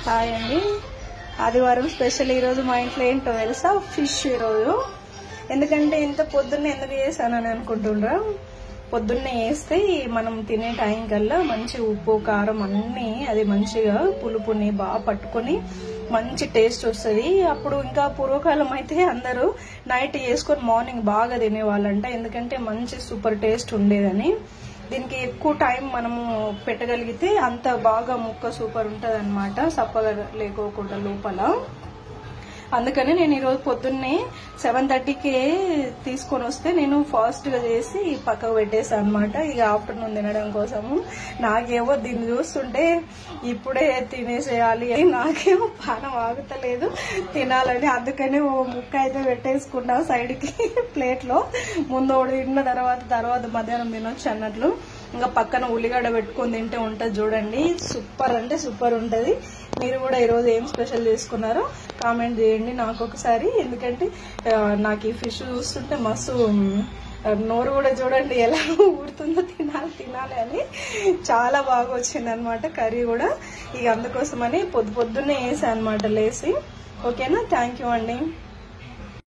Hi అండి. ఆదివారం special ఈరోజు మా ఇంట్లో ఏంటో తెలుసా, ఫిష్ ఈరోజు. ఎందుకంటే ఇంత పొద్దున్నే ఎందుకు చేశానని అనుకుంటుండ్రా, పొద్దున్నే వేస్తే మనం తినే టైం కల్లా మంచి ఉప్పు కారం అన్నీ అది మంచిగా పులుపుని బాగా పట్టుకొని మంచి టేస్ట్ వస్తుంది. అప్పుడు ఇంకా పూర్వకాలం అయితే అందరూ నైట్ చేసుకొని మార్నింగ్ బాగా తినేవాళ్ళంట, ఎందుకంటే మంచి సూపర్ టేస్ట్ ఉండేదని. దీనికి ఎక్కువ టైం మనము పెట్టగలిగితే అంత బాగా ముక్క సూపర్ ఉంటుంది అనమాట, సప్పగా లేకోకుండా లోపల. అందుకని నేను ఈరోజు పొద్దున్నే 7:30కే తీసుకొని వస్తే నేను ఫాస్ట్గా చేసి పక్కకు పెట్టేసాను అనమాట, ఇక ఆఫ్టర్నూన్ తినడం కోసము. నాకేమో దీన్ని చూస్తుంటే ఇప్పుడే తినేసేయాలి, నాకేమో పానం ఆగుతలేదు తినాలని. అందుకని ఓ ముక్క అయితే పెట్టేసుకున్నా సైడ్కి ప్లేట్లో. ముందు ఒకటి తిన్న తర్వాత మధ్యాహ్నం తినొచ్చు అన్నట్లు. ఇంకా పక్కన ఉల్లిగడ్డ పెట్టుకొని తింటే ఉంటుంది చూడండి, సూపర్ అంటే సూపర్ ఉంటుంది. మీరు కూడా ఈరోజు ఏం స్పెషల్ చేసుకున్నారో కామెంట్ చేయండి నాకు ఒకసారి, ఎందుకంటే నాకు ఈ ఫిష్ చూస్తుంటే మస్తు నోరు కూడా చూడండి ఎలా ఊరుతుందో, తినాలి అని. చాలా బాగా వచ్చింది అనమాట కర్రీ కూడా. ఇక అందుకోసమని పొద్దున్నే వేసా అనమాట లేసి. ఓకేనా, థ్యాంక్ యూ అండి.